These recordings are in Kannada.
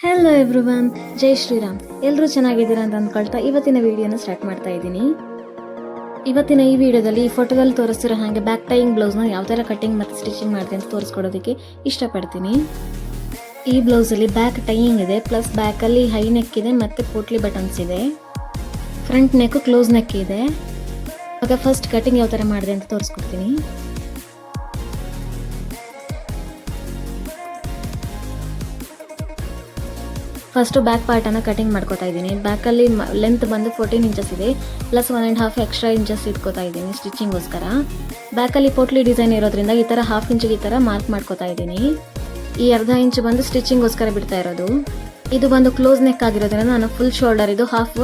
ಹಲೋ ಎವ್ರಿವನ್, ಜೈ ಶ್ರೀರಾಮ್. ಎಲ್ಲರೂ ಚೆನ್ನಾಗಿದ್ದೀರಾ ಅಂತ ಅಂದ್ಕೊಳ್ತಾ ಇವತ್ತಿನ ವಿಡಿಯೋನ ಸ್ಟಾರ್ಟ್ ಮಾಡ್ತಾ ಇದ್ದೀನಿ. ಇವತ್ತಿನ ಈ ವಿಡಿಯೋದಲ್ಲಿ ಈ ಫೋಟೋದಲ್ಲಿ ತೋರಿಸ್ತಿರೋ ಹಾಗೆ ಬ್ಯಾಕ್ ಟೈಯಿಂಗ್ ಬ್ಲೌಸ್ನ ಯಾವ ಥರ ಕಟ್ಟಿಂಗ್ ಮತ್ತು ಸ್ಟಿಚಿಂಗ್ ಮಾಡಿದೆ ಅಂತ ತೋರಿಸ್ಕೊಡೋದಕ್ಕೆ ಇಷ್ಟಪಡ್ತೀನಿ. ಈ ಬ್ಲೌಸಲ್ಲಿ ಬ್ಯಾಕ್ ಟೈಯಿಂಗ್ ಇದೆ, ಪ್ಲಸ್ ಬ್ಯಾಕಲ್ಲಿ ಹೈ ನೆಕ್ ಇದೆ ಮತ್ತು ಪೋಟ್ಲಿ ಬಟನ್ಸ್ ಇದೆ. ಫ್ರಂಟ್ ನೆಕ್ ಕ್ಲೋಸ್ ನೆಕ್ ಇದೆ. ಆಗ ಫಸ್ಟ್ ಕಟ್ಟಿಂಗ್ ಯಾವ ಥರ ಮಾಡಿದೆ ಅಂತ ತೋರಿಸ್ಕೊಡ್ತೀನಿ. ಫಸ್ಟು ಬ್ಯಾಕ್ ಪಾರ್ಟನ್ನು ಕಟಿಂಗ್ ಮಾಡ್ಕೋತಾ ಇದ್ದೀನಿ. ಬ್ಯಾಕಲ್ಲಿ ಲೆಂತ್ ಬಂದು 14 ಇಂಚಸ್ ಇದೆ, ಪ್ಲಸ್ 1.5 ಎಕ್ಸ್ಟ್ರಾ ಇಂಚಸ್ ಇಟ್ಕೋತಾ ಇದ್ದೀನಿ ಸ್ಟಿಚಿಂಗೋಸ್ಕರ. ಬ್ಯಾಕಲ್ಲಿ ಪೋಟ್ಲಿ ಡಿಸೈನ್ ಇರೋದ್ರಿಂದ ಈ ಥರ 1/2 ಇಂಚಿಗೆ ಈ ಥರ ಮಾರ್ಕ್ ಮಾಡ್ಕೋತಾ ಇದ್ದೀನಿ. ಈ 1/2 ಇಂಚ್ ಬಂದು ಸ್ಟಿಚಿಂಗೋಸ್ಕರ ಬಿಡ್ತಾ ಇರೋದು. ಇದು ಬಂದು ಕ್ಲೋಸ್ ನೆಕ್ ಆಗಿರೋದ್ರಿಂದ ನಾನು ಫುಲ್ ಶೋಲ್ಡರ್ ಇದು ಹಾಫ್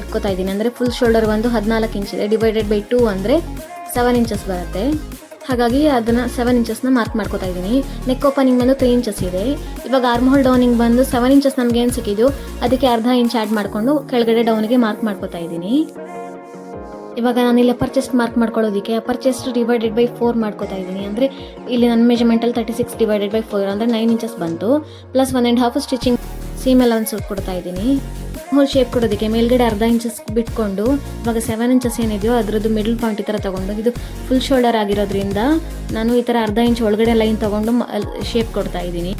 ಇಟ್ಕೋತಾ ಇದ್ದೀನಿ. ಅಂದರೆ ಫುಲ್ ಶೋಲ್ಡರ್ ಬಂದು 14 ಇಂಚ್ ಇದೆ, ಡಿವೈಡೆಡ್ ಬೈ 2 ಅಂದರೆ 7 ಇಂಚಸ್ ಬರುತ್ತೆ. ಹಾಗಾಗಿ ಅದನ್ನು 7 ಇಂಚಸ್ನ ಮಾರ್ಕ್ ಮಾಡ್ಕೋತಾ ಇದ್ದೀನಿ. ನೆಕ್ ಓಪನಿಂಗ್ ಬಂದು 3 ಇಂಚಸ್ ಇದೆ. ಇವಾಗ ಆರ್ಮ್ ಹೋಲ್ ಡೌನಿಂಗ್ ಬಂದು 7 ಇಂಚಸ್ ನಮ್ಗೆ ಏನು ಸಿಕ್ಕಿದ್ದು ಅದಕ್ಕೆ ಅರ್ಧ ಇಂಚ್ ಆ್ಯಡ್ ಮಾಡಿಕೊಂಡು ಕೆಳಗಡೆ ಡೌನಿಗೆ ಮಾರ್ಕ್ ಮಾಡ್ಕೋತಾ ಇದ್ದೀನಿ. ಇವಾಗ ನಾನಿಲ್ಲಿ ಅಪ್ಪರ್ ಚೆಸ್ಟ್ ಮಾರ್ಕ್ ಮಾಡ್ಕೊಳ್ಳೋದಕ್ಕೆ ಅಪ್ಪರ್ ಚೆಸ್ಟ್ ಡಿವೈಡೆಡ್ ಬೈ 4 ಮಾಡ್ಕೋತಾ ಇದ್ದೀನಿ. ಅಂದರೆ ಇಲ್ಲಿ ನನ್ನ ಮೆಜರ್ಮೆಂಟಲ್ಲಿ 36 ಡಿವೈಡೆಡ್ ಬೈ 4 ಅಂದರೆ 9 ಇಂಚಸ್ ಬಂತು, ಪ್ಲಸ್ 1.5 ಸ್ಟಿಚಿಂಗ್ ಸೀಮ್ ಅಲೌನ್ಸ್ ಕೊಡ್ತಾ ಇದ್ದೀನಿ. ಹೋಲ್ ಶೇಪ್ ಕೊಡೋದಕ್ಕೆ ಮೇಲ್ಗಡೆ ಅರ್ಧ ಇಂಚಸ್ ಬಿಟ್ಕೊಂಡು ಇವಾಗ 7 ಇಂಚಸ್ ಏನಿದೆಯೋ ಅದರದ್ದು ಮಿಡಲ್ ಪಾಯಿಂಟ್ ಈ ಥರ ತೊಗೊಂಡು, ಇದು ಫುಲ್ ಶೋಲ್ಡರ್ ಆಗಿರೋದ್ರಿಂದ ನಾನು ಈ ಥರ ಅರ್ಧ ಇಂಚ್ ಒಳಗಡೆ ಲೈನ್ ತೊಗೊಂಡು ಶೇಪ್ ಕೊಡ್ತಾ ಇದ್ದೀನಿ.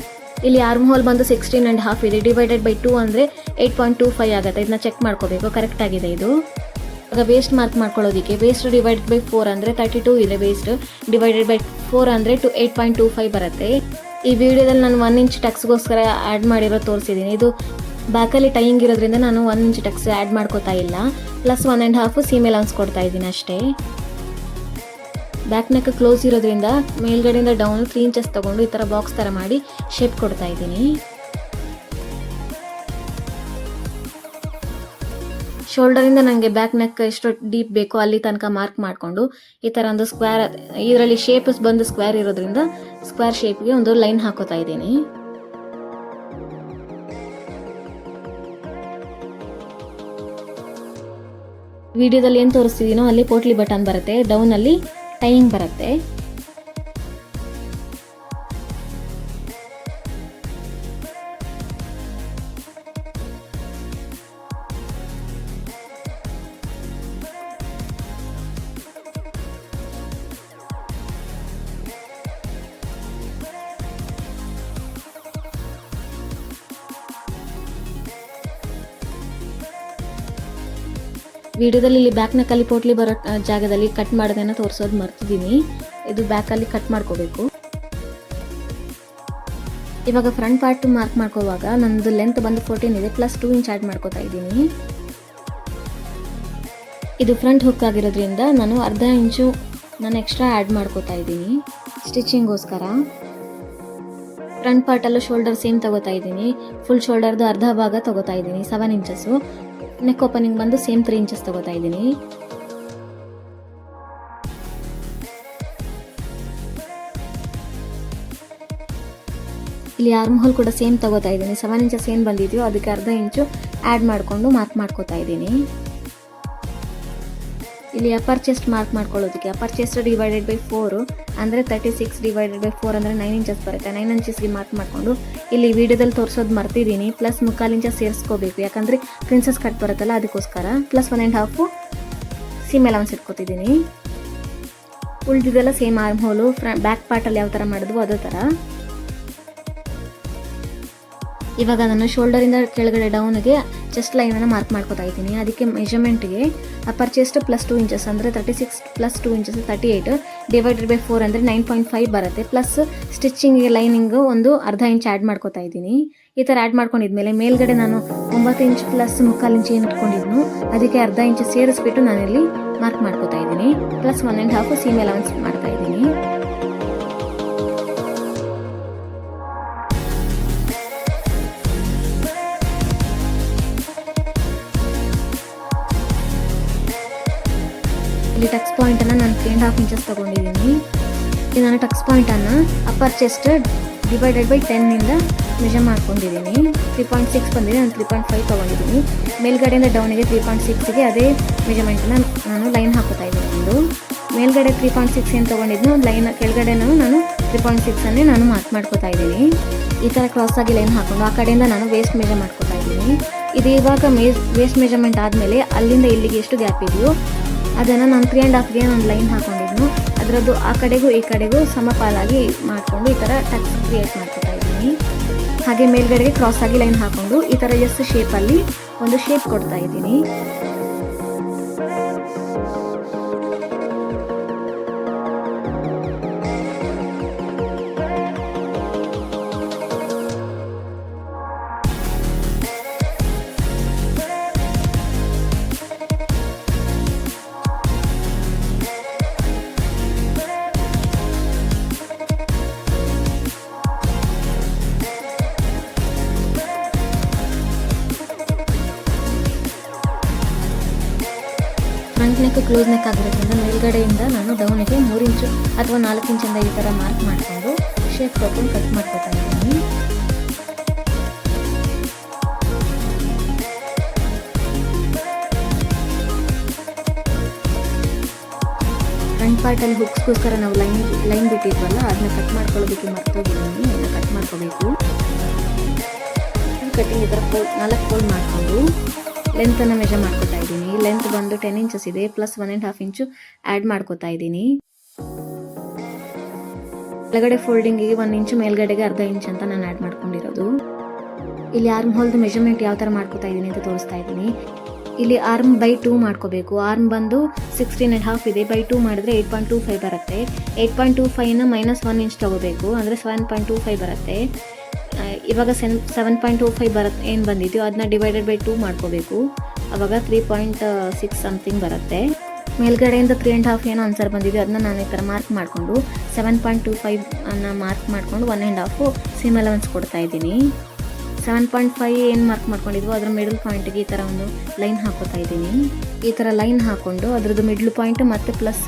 ಇಲ್ಲಿ ಆರ್ಮ್ ಹೋಲ್ ಬಂದು 16.5 ಇದೆ, ಡಿವೈಡೆಡ್ ಬೈ 2 ಅಂದರೆ 8.25 ಆಗುತ್ತೆ. ಇದನ್ನ ಚೆಕ್ ಮಾಡ್ಕೋಬೇಕು, ಕರೆಕ್ಟ್ ಆಗಿದೆ ಇದು. ಇವಾಗ ವೇಸ್ಟ್ ಮಾರ್ಕ್ ಮಾಡ್ಕೊಳ್ಳೋದಕ್ಕೆ ವೇಸ್ಟ್ ಡಿವೈಡೆಡ್ ಬೈ 4 ಅಂದರೆ 32 ಇದೆ, ವೇಸ್ಟ್ ಡಿವೈಡೆಡ್ ಬೈ 4 ಅಂದರೆ 8.25 ಬರುತ್ತೆ. ಈ ವಿಡಿಯೋದಲ್ಲಿ ನಾನು 1 ಇಂಚ್ ಟಕ್ಸ್ಗೋಸ್ಕರ ಆ್ಯಡ್ ಮಾಡಿರೋ ತೋರಿಸಿದ್ದೀನಿ. ಇದು ಬ್ಯಾಕಲ್ಲಿ ಟೈಯಿಂಗ್ ಇರೋದ್ರಿಂದ ನಾನು 1 ಇಂಚ್ ಟಕ್ಸ್ ಆ್ಯಡ್ ಮಾಡ್ಕೋತಾ ಇಲ್ಲ, ಪ್ಲಸ್ 1.5 ಸೀಮ್ ಅಲೌನ್ಸ್ ಕೊಡ್ತಾ ಇದ್ದೀನಿ ಅಷ್ಟೇ. ಬ್ಯಾಕ್ ನೆಕ್ ಕ್ಲೋಸ್ ಇರೋದ್ರಿಂದ ಮೇಲ್ಗಡೆಯಿಂದ ಡೌನ್ 3 ಇಂಚಸ್ ತೊಗೊಂಡು ಈ ಥರ ಬಾಕ್ಸ್ ಥರ ಮಾಡಿ ಶೇಪ್ ಕೊಡ್ತಾ ಇದ್ದೀನಿ. ಶೋಲ್ಡರಿಂದ ನನಗೆ ಬ್ಯಾಕ್ ನೆಕ್ ಎಷ್ಟು ಡೀಪ್ ಬೇಕೋ ಅಲ್ಲಿ ತನಕ ಮಾರ್ಕ್ ಮಾಡಿಕೊಂಡು ಈ ಥರ ಒಂದು ಸ್ಕ್ವೇರ್, ಇದರಲ್ಲಿ ಶೇಪ್ಸ್ ಬಂದು ಸ್ಕ್ವೇರ್ ಇರೋದ್ರಿಂದ ಸ್ಕ್ವೇರ್ ಶೇಪ್ಗೆ ಒಂದು ಲೈನ್ ಹಾಕೋತಾ ಇದ್ದೀನಿ. ವಿಡಿಯೋದಲ್ಲಿ ಏನು ತೋರಿಸ್ತಿದ್ದೀನೋ ಅಲ್ಲಿ ಪೋಟ್ಲಿ ಬಟನ್ ಬರುತ್ತೆ, ಡೌನಲ್ಲಿ ಟೈಯಿಂಗ್ ಬರುತ್ತೆ. ವಿಡಿಯೋದಲ್ಲಿ ಇಲ್ಲಿ ಬ್ಯಾಕ್ ನೆಕ್ಕಲ್ಲಿ ಪೋಟ್ಲಿ ಬರೋ ಜಾಗದಲ್ಲಿ ಕಟ್ ಮಾಡೋದನ್ನು ತೋರಿಸೋದು ಮರ್ತಿದ್ದೀನಿ. ಇದು ಬ್ಯಾಕಲ್ಲಿ ಕಟ್ ಮಾಡ್ಕೋಬೇಕು. ಇವಾಗ ಫ್ರಂಟ್ ಪಾರ್ಟ್ ಮಾರ್ಕ್ ಮಾಡ್ಕೋವಾಗ ನನ್ನದು ಲೆಂತ್ ಬಂದು 14 ಇದೆ, ಪ್ಲಸ್ 2 ಇಂಚ್ ಆ್ಯಡ್ ಮಾಡ್ಕೋತಾ ಇದ್ದೀನಿ. ಇದು ಫ್ರಂಟ್ ಹುಕ್ ಆಗಿರೋದ್ರಿಂದ ನಾನು ಅರ್ಧ ಇಂಚು ನಾನು ಎಕ್ಸ್ಟ್ರಾ ಆ್ಯಡ್ ಮಾಡ್ಕೋತಾ ಇದ್ದೀನಿ ಸ್ಟಿಚಿಂಗೋಸ್ಕರ. ಫ್ರಂಟ್ ಪಾರ್ಟಲ್ಲೂ ಶೋಲ್ಡರ್ ಸೇಮ್ ತಗೋತಾ ಇದ್ದೀನಿ. ಫುಲ್ ಶೋಲ್ಡರ್ದು ಅರ್ಧ ಭಾಗ ತಗೋತಾ ಇದ್ದೀನಿ 7 ಇಂಚಸ್ಸು. ನೆಕ್ ಓಪನಿಂಗ್ ಬಂದು ಸೇಮ್ 3 ಇಂಚಸ್ ತಗೋತಾ ಇದ್ದೀನಿ. ಇಲ್ಲಿ ಆರ್ಮ್ ಹೋಲ್ ಕೂಡ ಸೇಮ್ ತಗೋತಾ ಇದ್ದೀನಿ. 7 ಇಂಚಸ್ ಏನು ಬಂದಿದೆಯೋ ಅದಕ್ಕೆ ಅರ್ಧ ಇಂಚು ಆ್ಯಡ್ ಮಾಡಿಕೊಂಡು ಮಾರ್ಕ್ ಮಾಡ್ಕೋತಾ ಇದ್ದೀನಿ. ಇಲ್ಲಿ ಅಪ್ಪರ್ ಚೆಸ್ಟ್ ಮಾರ್ಕ್ ಮಾಡ್ಕೊಳ್ಳೋದಕ್ಕೆ ಅಪ್ಪರ್ ಚೆಸ್ಟ್ ಡಿವೈಡೆಡ್ ಬೈ 4 ಅಂದರೆ 36 ಡಿವೈಡೆಡ್ ಬೈ 4 ಅಂದರೆ 9 ಇಂಚಸ್ ಬರುತ್ತೆ. 9 ಇಂಚಸ್ಗೆ ಮಾರ್ಕ್ ಮಾಡಿಕೊಂಡು ಇಲ್ಲಿ ವಿಡಿಯೋದಲ್ಲಿ ತೋರಿಸೋದು ಮರ್ತಿದ್ದೀನಿ, ಪ್ಲಸ್ 3/4 ಇಂಚಸ್ ಸೇರಿಸ್ಕೋಬೇಕು, ಯಾಕಂದರೆ ಪ್ರಿನ್ಸಸ್ ಕಟ್ ಬರುತ್ತಲ್ಲ ಅದಕ್ಕೋಸ್ಕರ. ಪ್ಲಸ್ 1.5 ಸೀಮ್ ಅಲೌನ್ಸ್ ಇಟ್ಕೋತಿದ್ದೀನಿ. ಉಳಿದಿದ್ದೆಲ್ಲ ಸೇಮ್ ಆರ್ಮ್ ಹೋಲು ಬ್ಯಾಕ್ ಪಾರ್ಟಲ್ಲಿ ಯಾವ ಥರ ಮಾಡಿದ್ವು ಅದೇ ಥರ. ಇವಾಗ ನಾನು ಶೋಲ್ಡರಿಂದ ಕೆಳಗಡೆ ಡೌನ್ಗೆ ಚೆಸ್ಟ್ ಲೈನನ್ನು ಮಾರ್ಕ್ ಮಾಡ್ಕೋತಾ ಇದ್ದೀನಿ. ಅದಕ್ಕೆ ಮೆಜರ್ಮೆಂಟ್ಗೆ ಅಪ್ಪರ್ ಚೆಸ್ಟ್ ಪ್ಲಸ್ 2 ಇಂಚಸ್ ಅಂದರೆ 36 ಪ್ಲಸ್ 2 ಇಂಚಸ್ 38 ಡಿವೈಡೆಡ್ ಬೈ 4 ಅಂದರೆ 9.5 ಬರುತ್ತೆ. ಪ್ಲಸ್ ಸ್ಟಿಚಿಂಗ್ಗೆ ಲೈನಿಂಗು ಒಂದು ಅರ್ಧ ಇಂಚ್ ಆ್ಯಡ್ ಮಾಡ್ಕೋತಾ ಇದ್ದೀನಿ. ಈ ಥರ ಆ್ಯಡ್ ಮಾಡ್ಕೊಂಡಿದ್ಮೇಲೆ ಮೇಲ್ಗಡೆ ನಾನು 9 ಇಂಚ್ ಪ್ಲಸ್ 3/4 ಇಂಚ್ ಏನು ಇಟ್ಕೊಂಡಿದ್ನು ಅದಕ್ಕೆ ಅರ್ಧ ಇಂಚ್ ಸೇರಿಸ್ಬಿಟ್ಟು ನಾನಿಲ್ಲಿ ಮಾರ್ಕ್ ಮಾಡ್ಕೋತಾ ಇದ್ದೀನಿ. ಪ್ಲಸ್ 1.5 ಸೀಮ್ ಅಲೌನ್ಸ್ ಮಾಡ್ತಾ ಇದ್ದೀನಿ. ಇಲ್ಲಿ ಟಕ್ಸ್ ಪಾಯಿಂಟನ್ನು ನಾನು 3.5 ಇಂಚಸ್ ತೊಗೊಂಡಿದ್ದೀನಿ. ಇಲ್ಲಿ ನಾನು ಟಕ್ಸ್ ಪಾಯಿಂಟನ್ನು upper chest divided by 10 measure ಮಾಡ್ಕೊಂಡಿದ್ದೀನಿ. 3.6 ಬಂದಿದೆ, ನಾನು 3.5 ತೊಗೊಂಡಿದ್ದೀನಿ. ಮೇಲ್ಗಡೆಯಿಂದ ಡೌನಿಗೆ 3.6ಗೆ ಅದೇ ಮೆಜರ್ಮೆಂಟನ್ನು ನಾನು ಲೈನ್ ಹಾಕೋತಾ ಇದ್ದೀನಿ. ಒಂದು ಮೇಲ್ಗಡೆ 3.6 ಏನು ತೊಗೊಂಡಿದ್ನು ಲೈನ್ ಕೆಳಗಡೆ ನಾನು 3.6 ನಾನು ಮಾರ್ಕ್ ಮಾಡ್ಕೋತಾ ಇದ್ದೀನಿ. ಈ ಥರ ಕ್ರಾಸ್ ಆಗಿ ಲೈನ್ ಹಾಕೊಂಡು ಆ ಕಡೆಯಿಂದ ನಾನು ವೇಸ್ಟ್ ಮೆಜರ್ ಮಾಡ್ಕೋತಾ ಇದ್ದೀನಿ. ಇದು ಇವಾಗ ವೇಸ್ಟ್ ಮೆಜರ್ಮೆಂಟ್ ಆದಮೇಲೆ ಅಲ್ಲಿಂದ ಇಲ್ಲಿಗೆ ಎಷ್ಟು ಗ್ಯಾಪ್ ಇದೆಯೋ ಅದನ್ನು ನಾನು 3.5ಗೆ ಒಂದು ಲೈನ್ ಹಾಕೊಂಡಿದ್ದು ಅದರದ್ದು ಆ ಕಡೆಗೂ ಈ ಕಡೆಗೂ ಸಮಪಾಲಾಗಿ ಮಾಡಿಕೊಂಡು ಈ ಥರ ಟಕ್ಸ್ ಕ್ರಿಯೇಟ್ ಮಾಡ್ಕೋತಾ ಇದ್ದೀನಿ. ಹಾಗೆ ಮೇಲ್ಗಡೆಗೆ ಕ್ರಾಸ್ ಆಗಿ ಲೈನ್ ಹಾಕೊಂಡು ಈ ಥರ ಎಸ್ ಶೇಪಲ್ಲಿ ಒಂದು ಶೇಪ್ ಕೊಡ್ತಾ ಇದ್ದೀನಿ. ಫ್ರಂಟ್ ನೆಕ್ ಕ್ಲೋಸ್ ನೆಕ್ ಆಗಿರೋದ್ರಿಂದ ಮೇಲ್ಗಡೆಯಿಂದ ನಾನು ಡೌನಿಗೆ 3 ಇಂಚು ಅಥವಾ 4 ಇಂಚಿಂದ ಈ ಥರ ಮಾರ್ಕ್ ಮಾಡಿಕೊಂಡು ಶೇಪ್ ಕೊಟ್ಟು ಕಟ್ ಮಾಡ್ಕೊತಾ ಇದ್ದೀನಿ. ಫ್ರಂಟ್ ಪಾರ್ಟಲ್ಲಿ ಹುಕ್ಸ್ಗೋಸ್ಕರ ನಾವು ಲೈನ್ ಬಿಟ್ಟಿದ್ವಲ್ಲ ಅದನ್ನ ಕಟ್ ಮಾಡ್ಕೊಳ್ಳೋದಕ್ಕೆ ಮರ್ತೋಗಿದ್ದೀನಿ. ಅದನ್ನ ಕಟ್ ಮಾಡ್ಕೋಬೇಕು. ಕಟ್ಟಿಂಗ್ ಈ ಥರ 4 ಫೋಲ್ಡ್ ಮಾಡಿಕೊಂಡು ಲೆಂತನ್ನು ಮೆಜರ್ ಮಾಡ್ಕೋತಾ ಇದ್ದೀನಿ. ಲೆಂತ್ ಬಂದು 10 ಇಂಚಸ್ ಇದೆ, ಪ್ಲಸ್ 1.5 ಇಂಚು ಆ್ಯಡ್ ಮಾಡ್ಕೋತಾ ಇದ್ದೀನಿ. ಕೆಳಗಡೆ ಫೋಲ್ಡಿಂಗಿಗೆ 1 ಇಂಚು, ಮೇಲ್ಗಡೆಗೆ ಅರ್ಧ ಇಂಚ್ ಅಂತ ನಾನು ಆ್ಯಡ್ ಮಾಡ್ಕೊಂಡಿರೋದು. ಇಲ್ಲಿ ಆರ್ಮ್ ಹೋಲ್ದು ಮೆಜರ್ಮೆಂಟ್ ಯಾವ ಥರ ಮಾಡ್ಕೋತಾ ಇದ್ದೀನಿ ಅಂತ ತೋರಿಸ್ತಾ ಇದ್ದೀನಿ. ಇಲ್ಲಿ ಆರ್ಮ್ ಬೈ 2 ಮಾಡ್ಕೋಬೇಕು. ಆರ್ಮ್ ಬಂದು 16.5 ಇದೆ, ಬೈ 2 ಮಾಡಿದ್ರೆ 8.25 ಬರುತ್ತೆ. 8.25ನ -1 ಇಂಚ್ ತೊಗೋಬೇಕು, ಅಂದರೆ 7.25 ಬರುತ್ತೆ. ಇವಾಗ 7.25 ಬರುತ್ತೆ ಏನು ಬಂದಿದೆಯೋ ಅದನ್ನ ಡಿವೈಡೆಡ್ ಬೈ 2 ಮಾಡ್ಕೋಬೇಕು. ಆವಾಗ 3.6 ಸಮಥಿಂಗ್ ಬರುತ್ತೆ. ಮೇಲ್ಗಡೆಯಿಂದ 3.5 ಏನೋ ಆನ್ಸರ್ ಬಂದಿದೆಯೋ ಅದನ್ನ ನಾನು ಈ ಥರ ಮಾರ್ಕ್ ಮಾಡಿಕೊಂಡು 7.25 ಅನ್ನು ಮಾರ್ಕ್ ಮಾಡಿಕೊಂಡು 1.5 ಸೀಮ್ ಅಲವೆನ್ಸ್ ಕೊಡ್ತಾ ಇದ್ದೀನಿ. 7.5 ಏನು ಮಾರ್ಕ್ ಮಾಡ್ಕೊಂಡಿದ್ವೋ ಅದರ ಮಿಡಲ್ ಪಾಯಿಂಟಿಗೆ ಈ ಥರ ಒಂದು ಲೈನ್ ಹಾಕೋತಾ ಇದ್ದೀನಿ. ಈ ಥರ ಲೈನ್ ಹಾಕ್ಕೊಂಡು ಅದರದ್ದು ಮಿಡ್ಲ್ ಪಾಯಿಂಟ್ ಮತ್ತು ಪ್ಲಸ್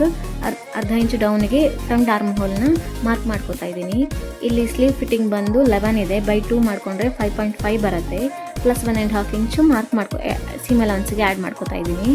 ಅರ್ಧ ಇಂಚು ಡೌನಿಗೆ ಫ್ರಂಟ್ ಆರ್ಮ್ ಹೋಲ್ನ ಮಾರ್ಕ್ ಮಾಡ್ಕೋತಾ ಇದ್ದೀನಿ. ಇಲ್ಲಿ ಸ್ಲೀವ್ ಫಿಟ್ಟಿಂಗ್ ಬಂದು 11 ಇದೆ, ಬೈ 2 ಮಾಡಿಕೊಂಡ್ರೆ 5.5 ಬರುತ್ತೆ. ಪ್ಲಸ್ 1.5 ಇಂಚು ಮಾರ್ಕ್ ಸೀಮ್ ಅಲವೆನ್ಸ್ಗೆ ಆ್ಯಡ್ ಮಾಡ್ಕೋತಾ ಇದ್ದೀನಿ.